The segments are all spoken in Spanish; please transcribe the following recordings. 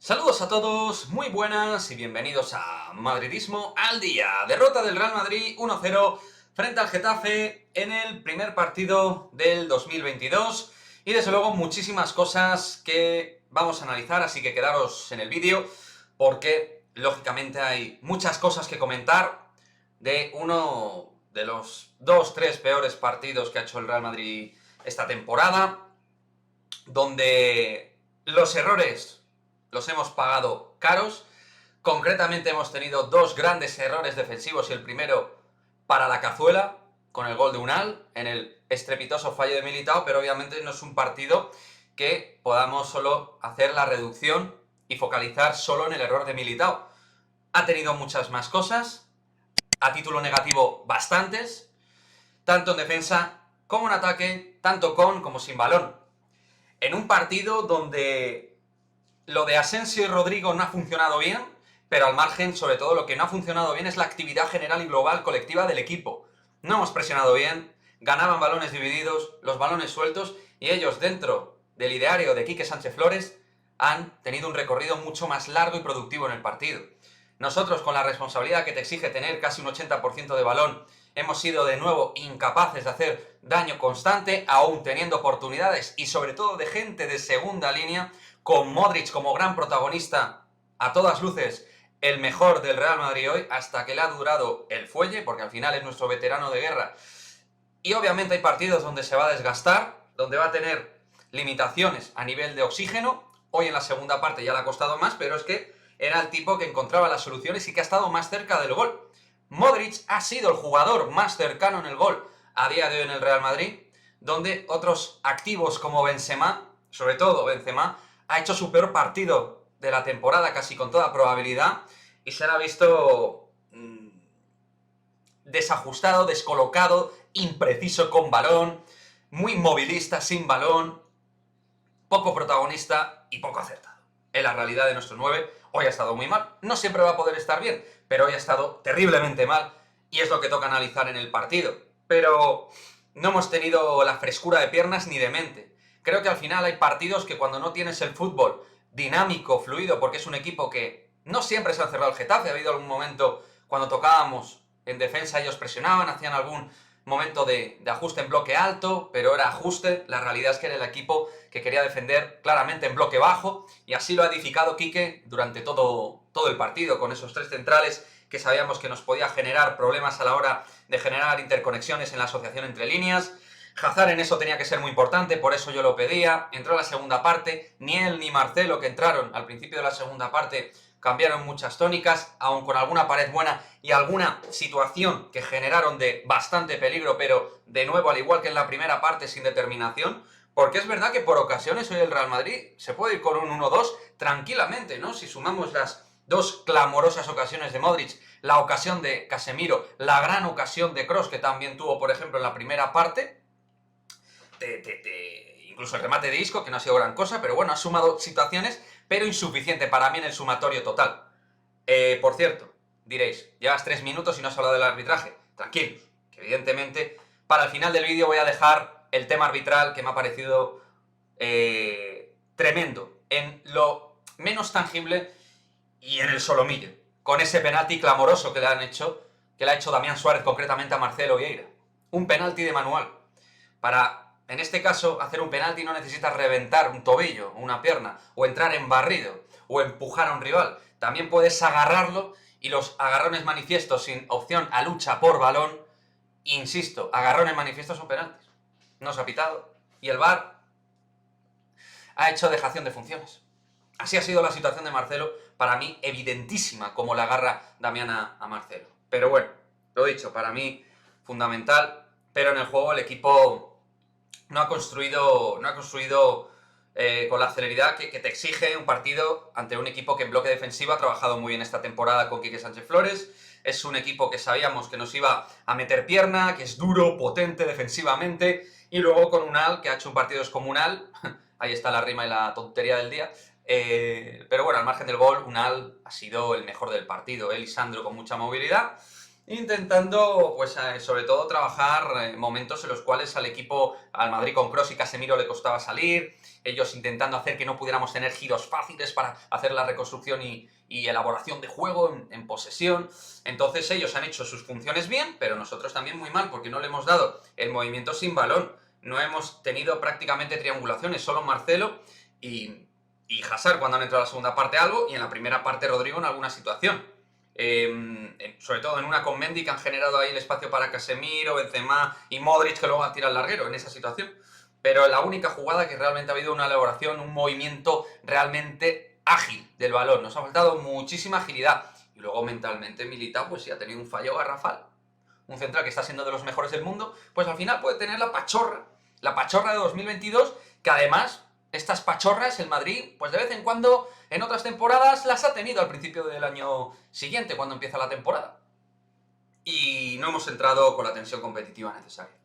Saludos a todos, muy buenas y bienvenidos a Madridismo al Día. Derrota del Real Madrid 1-0 frente al Getafe en el primer partido del 2022 y desde luego muchísimas cosas que vamos a analizar, así que quedaros en el vídeo porque lógicamente hay muchas cosas que comentar de uno de los 2-3 peores partidos que ha hecho el Real Madrid esta temporada, donde los errores los hemos pagado caros. Concretamente hemos tenido dos grandes errores defensivos y el primero para la cazuela, con el gol de Unal, en el estrepitoso fallo de Militao, pero obviamente no es un partido que podamos solo hacer la reducción y focalizar solo en el error de Militao. Ha tenido muchas más cosas, a título negativo bastantes, tanto en defensa como en ataque, tanto con como sin balón. En un partido donde lo de Asensio y Rodrigo no ha funcionado bien, pero al margen, sobre todo, lo que no ha funcionado bien es la actividad general y global colectiva del equipo. No hemos presionado bien, ganaban balones divididos, los balones sueltos, y ellos, dentro del ideario de Quique Sánchez Flores, han tenido un recorrido mucho más largo y productivo en el partido. Nosotros, con la responsabilidad que te exige tener casi un 80% de balón, hemos sido de nuevo incapaces de hacer daño constante, aún teniendo oportunidades y sobre todo de gente de segunda línea, con Modric como gran protagonista, a todas luces el mejor del Real Madrid hoy, hasta que le ha durado el fuelle, porque al final es nuestro veterano de guerra. Y obviamente hay partidos donde se va a desgastar, donde va a tener limitaciones a nivel de oxígeno. Hoy en la segunda parte ya le ha costado más, pero es que era el tipo que encontraba las soluciones y que ha estado más cerca del gol. Modric ha sido el jugador más cercano en el gol a día de hoy en el Real Madrid, donde otros activos como Benzema, sobre todo Benzema, ha hecho su peor partido de la temporada casi con toda probabilidad y se le ha visto desajustado, descolocado, impreciso con balón, muy movilista sin balón, poco protagonista y poco acertado. Es la realidad de nuestro 9. Hoy ha estado muy mal, no siempre va a poder estar bien, pero hoy ha estado terriblemente mal y es lo que toca analizar en el partido. Pero no hemos tenido la frescura de piernas ni de mente. Creo que al final hay partidos que cuando no tienes el fútbol dinámico, fluido, porque es un equipo que no siempre se ha cerrado el Getafe, ha habido algún momento cuando tocábamos en defensa, ellos presionaban, hacían algún momento de ajuste en bloque alto, pero era ajuste. La realidad es que era el equipo que quería defender claramente en bloque bajo, y así lo ha edificado Quique durante todo el partido, con esos tres centrales que sabíamos que nos podía generar problemas a la hora de generar interconexiones en la asociación entre líneas. Hazard en eso tenía que ser muy importante, por eso yo lo pedía. Entró a la segunda parte, ni él ni Marcelo, que entraron al principio de la segunda parte, cambiaron muchas tónicas, aun con alguna pared buena y alguna situación que generaron de bastante peligro, pero de nuevo, al igual que en la primera parte, sin determinación, porque es verdad que por ocasiones hoy el Real Madrid se puede ir con un 1-2 tranquilamente, ¿no? Si sumamos las dos clamorosas ocasiones de Modric, la ocasión de Casemiro, la gran ocasión de Kroos, que también tuvo, por ejemplo, en la primera parte, incluso el remate de Isco, que no ha sido gran cosa, pero bueno, ha sumado situaciones, pero insuficiente para mí en el sumatorio total. Por cierto, diréis, llevas 3 minutos y no has hablado del arbitraje. Tranquilos, que evidentemente para el final del vídeo voy a dejar el tema arbitral, que me ha parecido tremendo, en lo menos tangible y en el solomillo, con ese penalti clamoroso que le han hecho, que le ha hecho Damián Suárez concretamente a Marcelo Vieira. Un penalti de manual. Para, en este caso, hacer un penalti no necesitas reventar un tobillo, una pierna, o entrar en barrido, o empujar a un rival. También puedes agarrarlo, y los agarrones manifiestos sin opción a lucha por balón, insisto, agarrones manifiestos son penaltis. No se ha pitado. Y el VAR ha hecho dejación de funciones. Así ha sido la situación de Marcelo, para mí evidentísima, como la agarra Damián a Marcelo. Pero bueno, lo dicho, para mí fundamental, pero en el juego el equipo no ha construido con la celeridad que te exige un partido ante un equipo que en bloque defensivo ha trabajado muy bien esta temporada con Quique Sánchez Flores. Es un equipo que sabíamos que nos iba a meter pierna, que es duro, potente defensivamente, y luego con Unal, que ha hecho un partido descomunal. Ahí está la rima y la tontería del día. Pero bueno, al margen del gol, Unal ha sido el mejor del partido. Lisandro con mucha movilidad. intentando, pues sobre todo trabajar momentos en los cuales al equipo, al Madrid con Kroos y Casemiro le costaba salir, ellos intentando hacer que no pudiéramos tener giros fáciles para hacer la reconstrucción y elaboración de juego en posesión. Entonces ellos han hecho sus funciones bien, pero nosotros también muy mal, porque no le hemos dado el movimiento sin balón. No hemos tenido prácticamente triangulaciones, solo Marcelo y Hazard cuando han entrado a la segunda parte algo, y en la primera parte Rodrigo en alguna situación. Sobre todo en una con Mendy, que han generado ahí el espacio para Casemiro, Benzema y Modric, que luego va a tirar al larguero en esa situación. Pero la única jugada que realmente ha habido una elaboración, un movimiento realmente ágil del balón. Nos ha faltado muchísima agilidad. Y luego mentalmente Militao, pues sí ha tenido un fallo garrafal. Un central que está siendo de los mejores del mundo, pues al final puede tener la pachorra de 2022, que además, estas pachorras, el Madrid, pues de vez en cuando, en otras temporadas, las ha tenido al principio del año siguiente, cuando empieza la temporada. Y no hemos entrado con la tensión competitiva necesaria.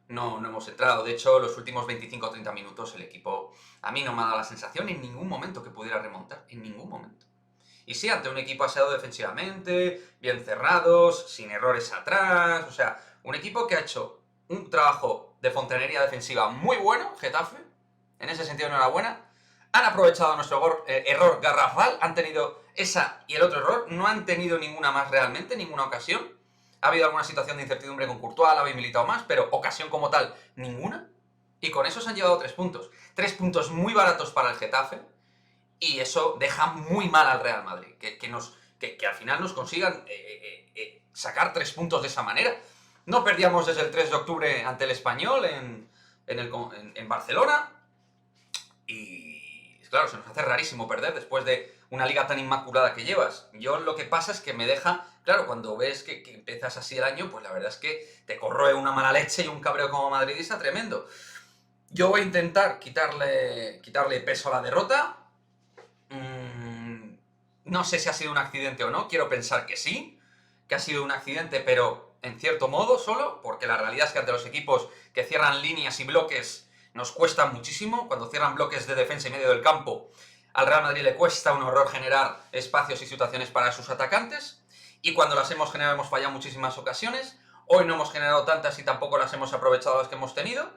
No hemos entrado. De hecho, los últimos 25 o 30 minutos el equipo a mí no me ha dado la sensación en ningún momento que pudiera remontar. En ningún momento. Y sí, ante un equipo aseado defensivamente, bien cerrados, sin errores atrás. O sea, un equipo que ha hecho un trabajo de fontanería defensiva muy bueno, Getafe. En ese sentido, enhorabuena. Han aprovechado nuestro error garrafal. Han tenido esa y el otro error. No han tenido ninguna más realmente, ninguna ocasión. Ha habido alguna situación de incertidumbre con Courtois, la habéis militado más, pero ocasión como tal, ninguna. Y con eso se han llevado 3 puntos. 3 puntos muy baratos para el Getafe. Y eso deja muy mal al Real Madrid. Que al final nos consigan sacar 3 puntos de esa manera. No perdíamos desde el 3 de octubre ante el Español en Barcelona. Y claro, se nos hace rarísimo perder después de una liga tan inmaculada que llevas. Yo lo que pasa es que me deja, claro, cuando ves que empiezas así el año, pues la verdad es que te corroe una mala leche y un cabreo como madridista tremendo. Yo voy a intentar quitarle peso a la derrota. No sé si ha sido un accidente o no, quiero pensar que sí, que ha sido un accidente, pero en cierto modo solo, porque la realidad es que ante los equipos que cierran líneas y bloques nos cuesta muchísimo. Cuando cierran bloques de defensa y medio del campo, al Real Madrid le cuesta un horror generar espacios y situaciones para sus atacantes, y cuando las hemos generado hemos fallado muchísimas ocasiones. Hoy no hemos generado tantas y tampoco las hemos aprovechado las que hemos tenido,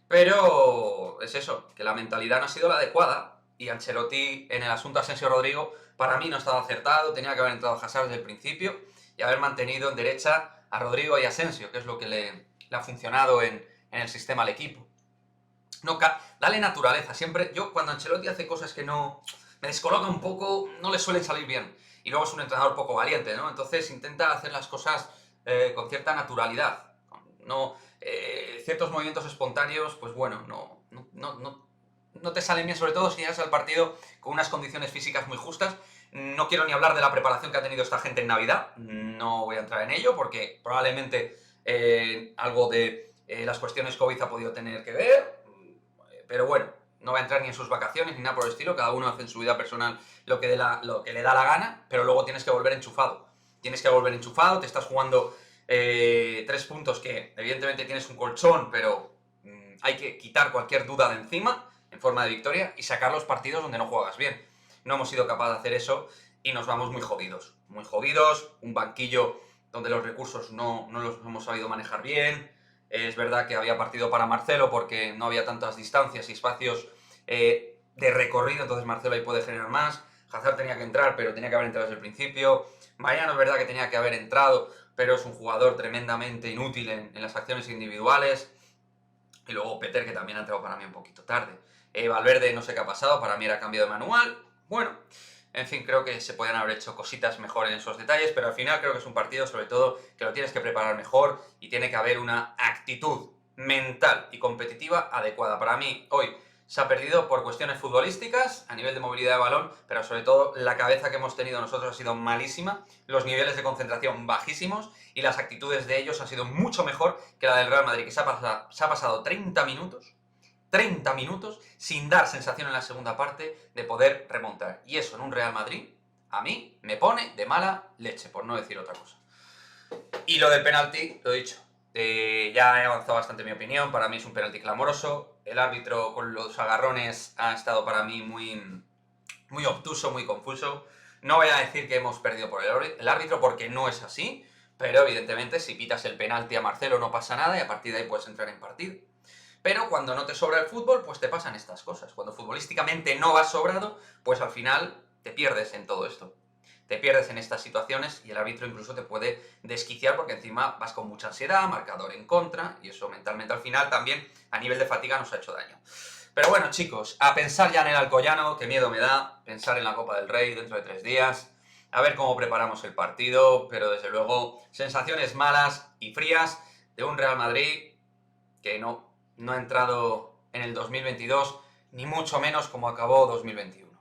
pero es eso, que la mentalidad no ha sido la adecuada, y Ancelotti en el asunto Asensio-Rodrigo para mí no estaba acertado. Tenía que haber entrado Hazard desde el principio y haber mantenido en derecha a Rodrigo y Asensio, que es lo que le ha funcionado en el sistema al equipo. No, dale naturaleza. Siempre, yo cuando Ancelotti hace cosas que no me descoloca un poco, no le suelen salir bien. Y luego es un entrenador poco valiente, ¿no? Entonces intenta hacer las cosas con cierta naturalidad. No, ciertos movimientos espontáneos, pues bueno, no te salen bien, sobre todo si llegas al partido con unas condiciones físicas muy justas. No quiero ni hablar de la preparación que ha tenido esta gente en Navidad. No voy a entrar en ello porque probablemente algo de las cuestiones COVID ha podido tener que ver. Pero bueno, no va a entrar ni en sus vacaciones ni nada por el estilo. Cada uno hace en su vida personal lo que le da la gana, pero luego tienes que volver enchufado. Tienes que volver enchufado, te estás jugando 3 puntos que evidentemente tienes un colchón, pero hay que quitar cualquier duda de encima en forma de victoria y sacar los partidos donde no juegas bien. No hemos sido capaces de hacer eso y nos vamos muy jodidos. Muy jodidos, un banquillo donde los recursos no los hemos sabido manejar bien. Es verdad que había partido para Marcelo porque no había tantas distancias y espacios de recorrido, entonces Marcelo ahí puede generar más. Hazard tenía que entrar, pero tenía que haber entrado desde el principio. Mariano es verdad que tenía que haber entrado, pero es un jugador tremendamente inútil en las acciones individuales. Y luego Peter, que también ha entrado para mí un poquito tarde. Valverde no sé qué ha pasado, para mí era cambio de manual. Bueno, en fin, creo que se podían haber hecho cositas mejor en esos detalles, pero al final creo que es un partido, sobre todo, que lo tienes que preparar mejor y tiene que haber una actitud mental y competitiva adecuada. Para mí, hoy se ha perdido por cuestiones futbolísticas, a nivel de movilidad de balón, pero sobre todo la cabeza que hemos tenido nosotros ha sido malísima, los niveles de concentración bajísimos y las actitudes de ellos han sido mucho mejor que la del Real Madrid, que se ha pasado 30 minutos sin dar sensación en la segunda parte de poder remontar. Y eso en un Real Madrid, a mí, me pone de mala leche, por no decir otra cosa. Y lo del penalti, lo he dicho. Ya he avanzado bastante mi opinión. Para mí es un penalti clamoroso. El árbitro con los agarrones ha estado para mí muy obtuso, muy confuso. No voy a decir que hemos perdido por el árbitro porque no es así, Pero evidentemente si pitas el penalti a Marcelo no pasa nada y a partir de ahí puedes entrar en partido. Pero cuando no te sobra el fútbol, pues te pasan estas cosas. Cuando futbolísticamente no vas sobrado, pues al final te pierdes en todo esto. Te pierdes en estas situaciones y el árbitro incluso te puede desquiciar porque encima vas con mucha ansiedad, marcador en contra, y eso mentalmente al final también a nivel de fatiga nos ha hecho daño. Pero bueno, chicos, a pensar ya en el Alcoyano, qué miedo me da pensar en la Copa del Rey dentro de 3 días, a ver cómo preparamos el partido, pero desde luego sensaciones malas y frías de un Real Madrid que no ha entrado en el 2022, ni mucho menos como acabó 2021.